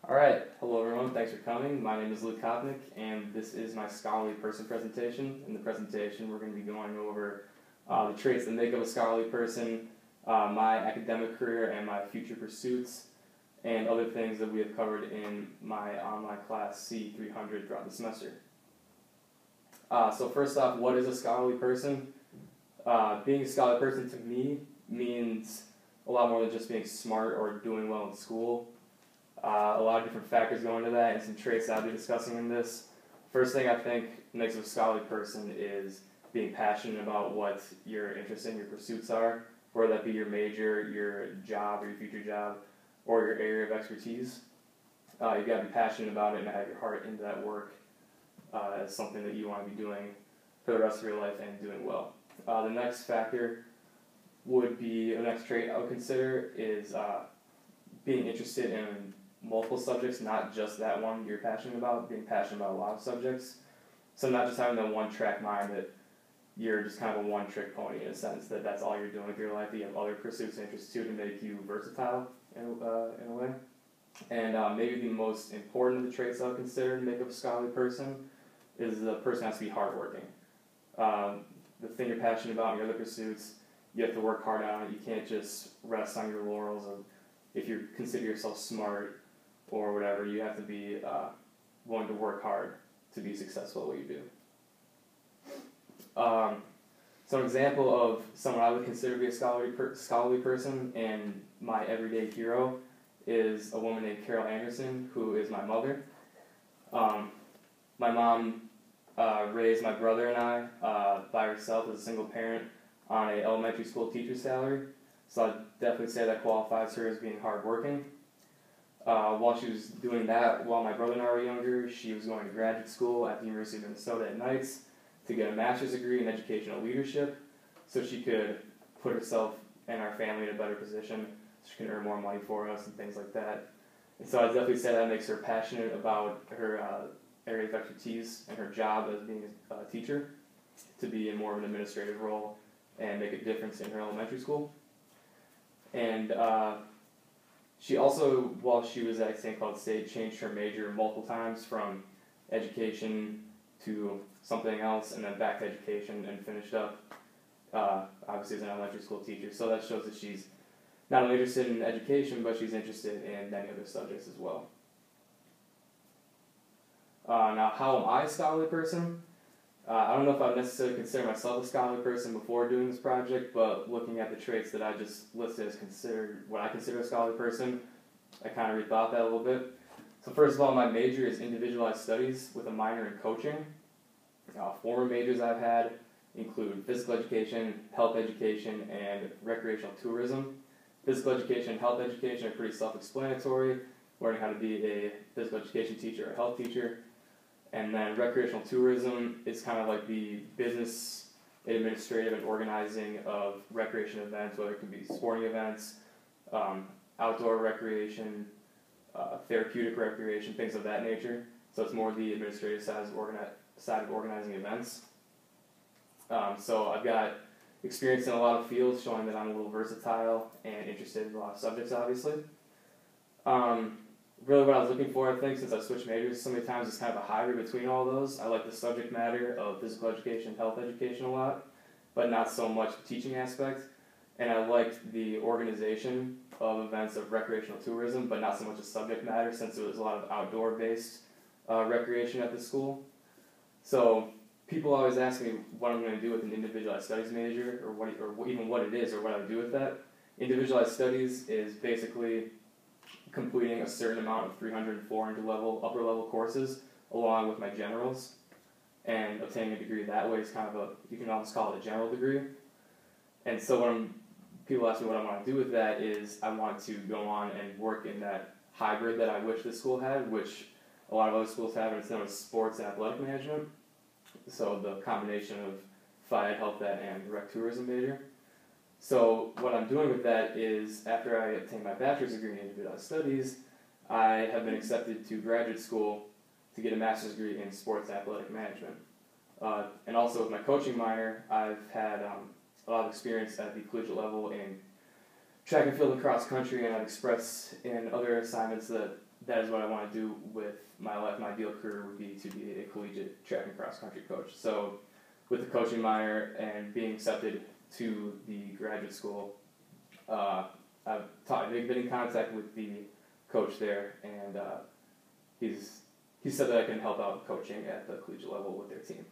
Alright, hello everyone, thanks for coming. My name is Luke Kopnick, and this is my Scholarly Person presentation. In the presentation, we're going to be going over the traits that make up a scholarly person, my academic career and my future pursuits, and other things that we have covered in my online class C300 throughout the semester. So first off, what is a scholarly person? Being a scholarly person to me means a lot more than just being smart or doing well in school. A lot of different factors go into that, and some traits that I'll be discussing in this. First thing I think makes a scholarly person is being passionate about what your interests and your pursuits are, whether that be your major, your job, or your future job, or your area of expertise. You've got to be passionate about it and have your heart into that work as something that you want to be doing for the rest of your life and doing well. The next factor would be, the next trait I would consider is being interested in multiple subjects, not just that one you're passionate about, being passionate about a lot of subjects. So not just having that one-track mind that you're just kind of a one-trick pony in a sense, that that's all you're doing with your life, that you have other pursuits and interests too to make you versatile in a way. And maybe the most important of the traits I would consider to make up a scholarly person is the person has to be hardworking. The thing you're passionate about and your other pursuits, you have to work hard on it. You can't just rest on your laurels of if you consider yourself smart or whatever. You have to be willing to work hard to be successful at what you do. So an example of someone I would consider to be a scholarly person and my everyday hero is a woman named Carol Anderson, who is my mother. My mom raised my brother and I by herself as a single parent on an elementary school teacher's salary. So I'd definitely say that qualifies her as being hardworking. While she was doing that, while my brother and I were younger, she was going to graduate school at the University of Minnesota at Knights to get a master's degree in educational leadership so she could put herself and our family in a better position so she can earn more money for us and things like that. And so I'd definitely say that makes her passionate about her area of expertise and her job as being a teacher, to be in more of an administrative role and make a difference in her elementary school. And she also, while she was at St. Cloud State, changed her major multiple times from education to something else and then back to education and finished up, obviously, as an elementary school teacher. So that shows that she's not only interested in education, but she's interested in many other subjects as well. Now, how am I a scholarly person? I don't know if I would necessarily consider myself a scholarly person before doing this project, but looking at the traits that I just listed as what I consider a scholarly person, I kind of rethought that a little bit. So first of all, my major is individualized studies with a minor in coaching. Former majors I've had include physical education, health education, and recreational tourism. Physical education and health education are pretty self-explanatory, learning how to be a physical education teacher or a health teacher. And then recreational tourism is kind of like the business, administrative, and organizing of recreation events, whether it can be sporting events, outdoor recreation, therapeutic recreation, things of that nature. So it's more the administrative side of organizing events. So I've got experience in a lot of fields, showing that I'm a little versatile and interested in a lot of subjects, obviously. Really what I was looking for, I think, since I've switched majors so many times, is kind of a hybrid between all those. I like the subject matter of physical education, health education a lot, but not so much the teaching aspect. And I liked the organization of events of recreational tourism, but not so much the subject matter, since it was a lot of outdoor-based recreation at the school. So people always ask me what I'm going to do with an individualized studies major, or even what it is, or what I would do with that. Individualized studies is basically completing a certain amount of 300 and 400 upper level courses along with my generals, and obtaining a degree that way is kind of you can almost call it a general degree. And so people ask me what I want to do with that is I want to go on and work in that hybrid that I wish this school had, which a lot of other schools have, and it's known as sports and athletic management. So the combination of Phi Health Ed and rec tourism major. So what I'm doing with that is, after I obtain my bachelor's degree in individualized studies, I have been accepted to graduate school to get a master's degree in sports and athletic management. And also with my coaching minor, I've had a lot of experience at the collegiate level in track and field and cross country, and I've expressed in other assignments that is what I want to do with my life. My ideal career would be to be a collegiate track and cross country coach. So with the coaching minor and being accepted to the graduate school, I've been in contact with the coach there, and he said that I can help out with coaching at the collegiate level with their team.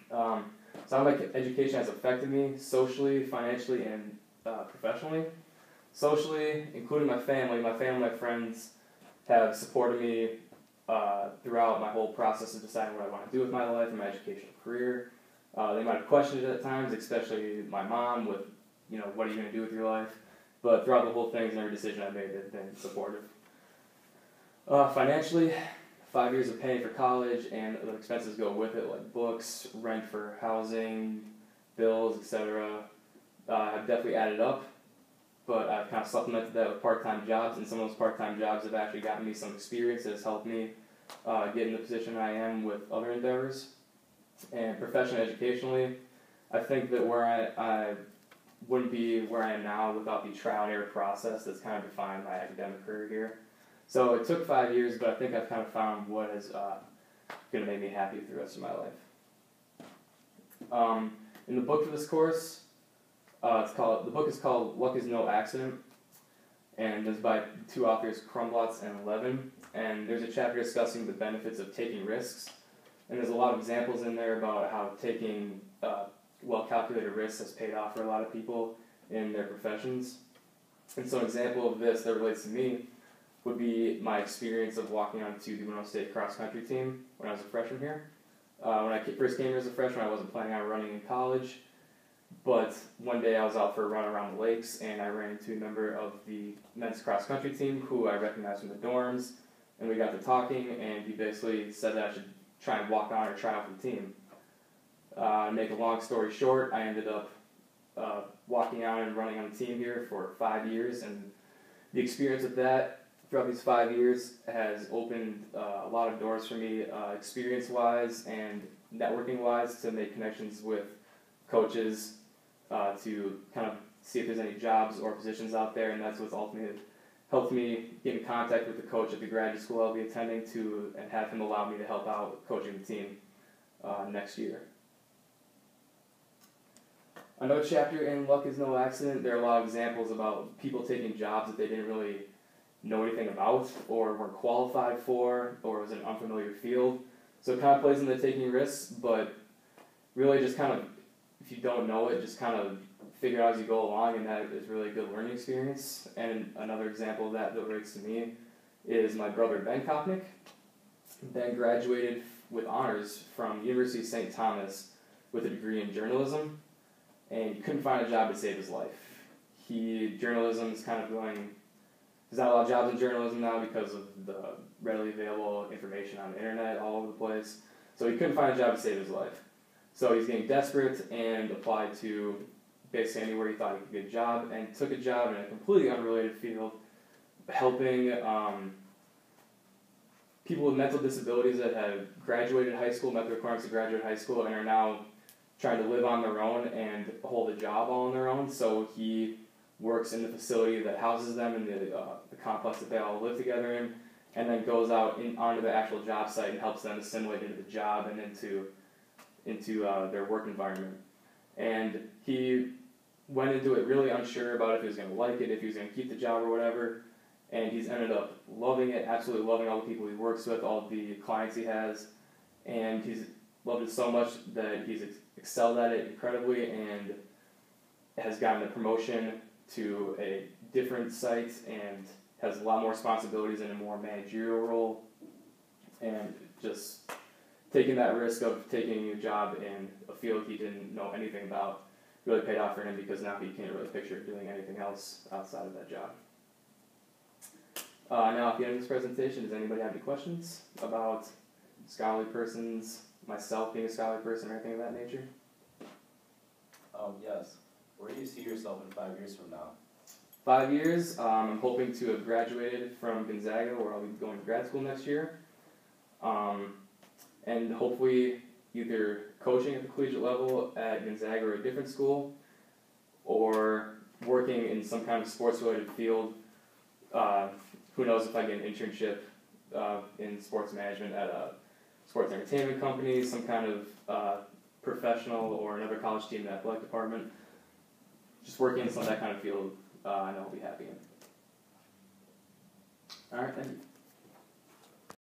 So how my education has affected me socially, financially, and professionally. Socially, including my family, my friends have supported me throughout my whole process of deciding what I want to do with my life and my educational career. They might have questioned it at times, especially my mom with, what are you going to do with your life? But throughout the whole thing and every decision I made, they've been supportive. Financially, 5 years of paying for college and the expenses go with it, like books, rent for housing, bills, etc. Have definitely added up, but I've kind of supplemented that with part-time jobs, and some of those part-time jobs have actually gotten me some experience that has helped me get in the position I am with other endeavors. And professionally, educationally, I think that where I wouldn't be where I am now without the trial and error process that's kind of defined my academic career here. So it took 5 years, but I think I've kind of found what is going to make me happy for the rest of my life. In the book for this course, the book is called Luck is No Accident, and it's by two authors, Krumblotz and Levin, and there's a chapter discussing the benefits of taking risks, and there's a lot of examples in there about how taking well-calculated risks has paid off for a lot of people in their professions. And so an example of this that relates to me would be my experience of walking onto the Monroe State cross-country team when I was a freshman here. When I first came here as a freshman, I wasn't planning on running in college, but one day I was out for a run around the lakes, and I ran into a member of the men's cross-country team who I recognized from the dorms, and we got to talking, and he basically said that I should try and walk on or try out for the team. Make a long story short, I ended up walking out and running on the team here for 5 years, and the experience of that throughout these 5 years has opened a lot of doors for me, experience-wise and networking-wise, to make connections with coaches, to kind of see if there's any jobs or positions out there, and that's what's ultimately helped me get in contact with the coach at the graduate school I'll be attending to, and have him allow me to help out coaching the team next year. Another chapter in Luck is No Accident, there are a lot of examples about people taking jobs that they didn't really know anything about, or weren't qualified for, or was an unfamiliar field. So it kind of plays into taking risks, but really just kind of, if you don't know it, just kind of figure it out as you go along, and that is really a good learning experience. And another example of that relates to me is my brother Ben Kopnick. Ben graduated with honors from University of St. Thomas with a degree in journalism, and he couldn't find a job to save his life. Journalism is kind of going, there's not a lot of jobs in journalism now because of the readily available information on the internet all over the place. So he couldn't find a job to save his life. So he's getting desperate and applied to basically anywhere he thought he could get a job, and took a job in a completely unrelated field, helping people with mental disabilities that have graduated high school, met the requirements to graduate high school, and are now trying to live on their own and hold a job all on their own. So he works in the facility that houses them in the complex that they all live together in, and then goes out onto the actual job site and helps them assimilate into the job and into their work environment. And he went into it really unsure about if he was going to like it, if he was going to keep the job or whatever, and he's ended up loving it, absolutely loving all the people he works with, all the clients he has, and he's loved it so much that he's excelled at it incredibly and has gotten a promotion to a different site and has a lot more responsibilities in a more managerial role, and just taking that risk of taking a job in a field he didn't know anything about really paid off for him, because now he can't really picture doing anything else outside of that job. Now at the end of this presentation, does anybody have any questions about scholarly persons, myself being a scholarly person, or anything of that nature? Yes. Where do you see yourself in 5 years from now? 5 years, I'm hoping to have graduated from Gonzaga, where I'll be going to grad school next year. And hopefully either coaching at the collegiate level at Gonzaga or a different school, or working in some kind of sports-related field. Who knows if I get an internship in sports management at a sports entertainment company, some kind of professional or another college team in the athletic department. Just working in some of that kind of field, I know I'll be happy in. All right, thank you.